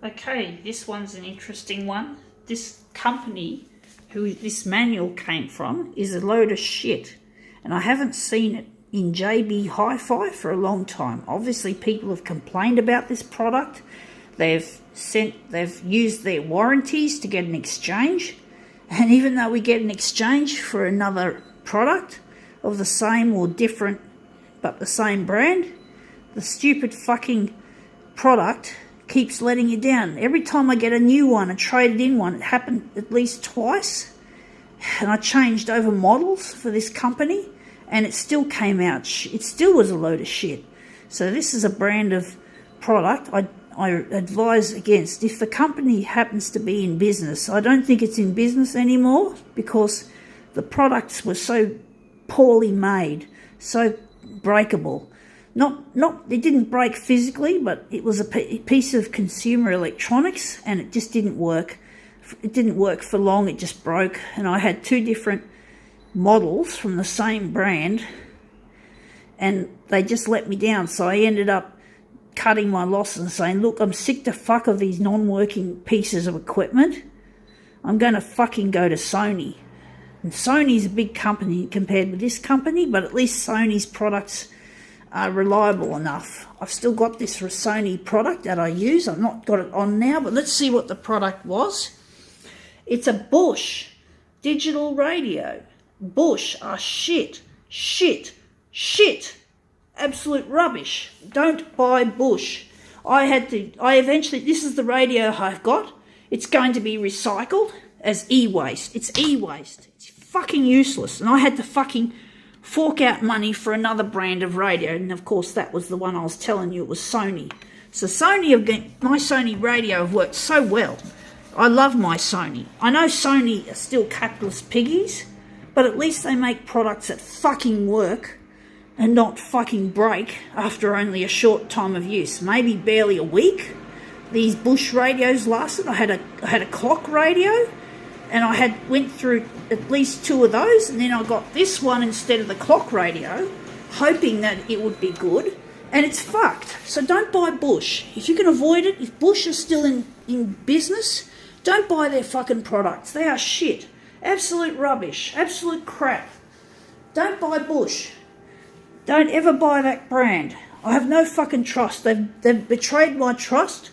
Okay, this one's an interesting one. This company who this manual came from is a load of shit. And I haven't seen it in JB Hi-Fi for a long time. Obviously, people have complained about this product. They've used their warranties to get an exchange. And even though we get an exchange for another product of the same or different but the same brand, the stupid fucking product keeps letting you down. Every time I get a new one, a traded in one, it happened at least twice, and I changed over models for this company, and it still came out, it still was a load of shit. So this is a brand of product I advise against. If the company happens to be in business, I don't think it's in business anymore because the products were so poorly made, so breakable. It didn't break physically, but it was a piece of consumer electronics, and it just didn't work. It didn't work for long, it just broke. And I had two different models from the same brand, and they just let me down. So I ended up cutting my losses and saying, look, I'm sick to fuck of these non-working pieces of equipment. I'm going to fucking go to Sony. And Sony's a big company compared with this company, but at least Sony's products are reliable enough. I've still got this Sony product that I use. I've not got it on now, but let's see what the product was. It's a Bosch digital radio. Bosch are shit. Absolute rubbish. Don't buy Bosch. This is the radio I've got. It's going to be recycled as e-waste. It's e-waste. It's fucking useless. And I had to fucking fork out money for another brand of radio, and of course that was the one I was telling you, it was Sony. So my Sony radio have worked so well. I love my Sony. I know Sony are still capitalist piggies, but at least they make products that fucking work and not fucking break after only a short time of use, maybe barely a week. These Bosch radios lasted. I had a clock radio, and I went through at least two of those, and then I got this one instead of the clock radio, hoping that it would be good, and it's fucked. So don't buy Bosch. If you can avoid it, if Bosch is still in business, don't buy their fucking products. They are shit. Absolute rubbish. Absolute crap. Don't buy Bosch. Don't ever buy that brand. I have no fucking trust. They've betrayed my trust,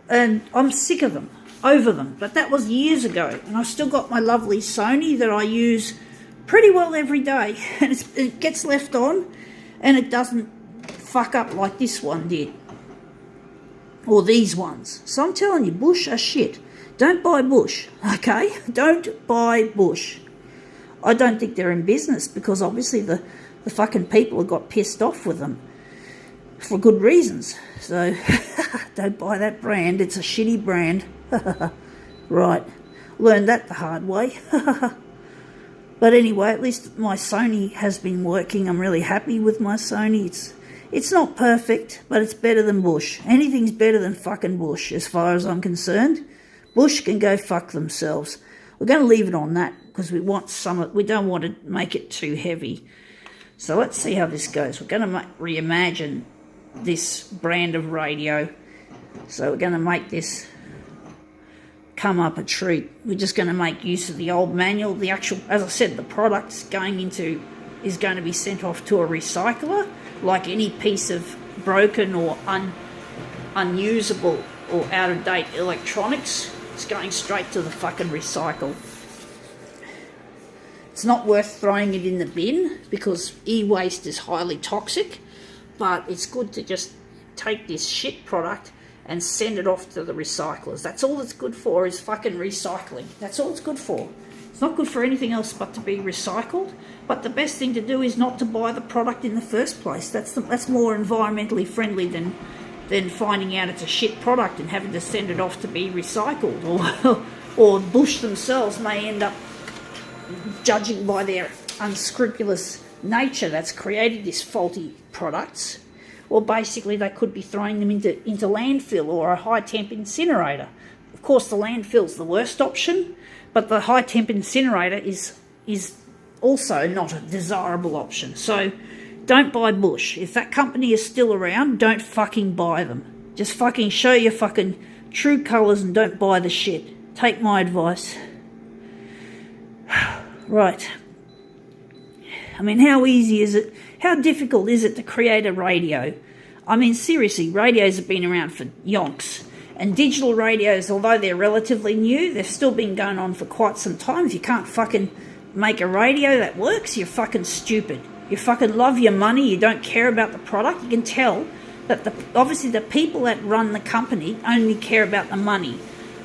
and I'm sick of them. Over them. But that was years ago, and I've still got my lovely Sony that I use pretty well every day, and it gets left on, and it doesn't fuck up like this one did, or these ones. So I'm telling you, Bosch are shit. Don't buy Bosch, okay? Don't buy Bosch. I don't think they're in business, because obviously the fucking people have got pissed off with them for good reasons. So don't buy that brand. It's a shitty brand. Right, learned that the hard way. But anyway, at least my Sony has been working. I'm really happy with my Sony. It's not perfect, but it's better than Bosch. Anything's better than fucking Bosch as far as I'm concerned. Bosch can go fuck themselves. We're going to leave it on that because we don't want to make it too heavy. So let's see how this goes. We're going to reimagine this brand of radio. So we're going to make this come up a treat. We're just going to make use of the old manual. The actual, as I said, the product's is going to be sent off to a recycler, like any piece of broken or unusable or out-of-date electronics. It's going straight to the fucking recycle. It's not worth throwing it in the bin because e-waste is highly toxic, but it's good to just take this shit product and send it off to the recyclers. That's all it's good for, is fucking recycling. That's all it's good for. It's not good for anything else but to be recycled. But the best thing to do is not to buy the product in the first place. That's more environmentally friendly than finding out it's a shit product and having to send it off to be recycled. Or Bosch themselves may end up, judging by their unscrupulous nature that's created these faulty products, well, basically they could be throwing them into landfill or a high-temp incinerator. Of course, the landfill's the worst option, but the high-temp incinerator is also not a desirable option. So don't buy Bosch. If that company is still around, don't fucking buy them. Just fucking show your fucking True colours and don't buy the shit. Take my advice. Right. I mean, how easy is it? How difficult is it to create a radio? I mean, seriously, radios have been around for yonks. And digital radios, although they're relatively new, they've still been going on for quite some time. If you can't fucking make a radio that works, you're fucking stupid. You fucking love your money, you don't care about the product. You can tell that obviously the people that run the company only care about the money.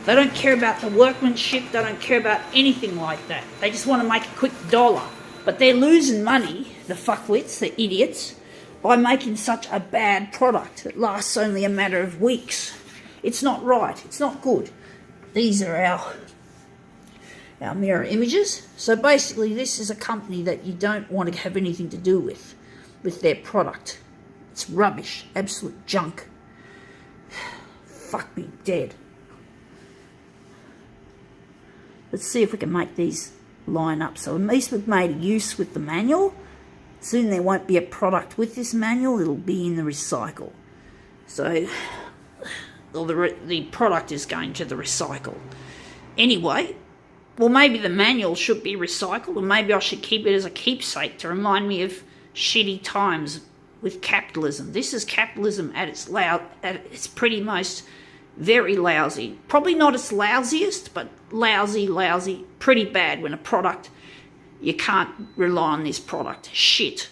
They don't care about the workmanship, they don't care about anything like that. They just want to make a quick dollar. But they're losing money, the fuckwits, the idiots, by making such a bad product that lasts only a matter of weeks. It's not right, it's not good. These are our mirror images. So basically this is a company that you don't want to have anything to do with their product. It's rubbish, absolute junk. Fuck me dead. Let's see if we can make these line up. So at least we've made a use with the manual. Soon there won't be a product with this manual, it'll be in the recycle. So, well, the product is going to the recycle. Anyway, well, maybe the manual should be recycled, or maybe I should keep it as a keepsake to remind me of shitty times with capitalism. This is capitalism at its pretty most very lousy. Probably not its lousiest, but lousy, pretty bad when a product, you can't rely on this product. Shit.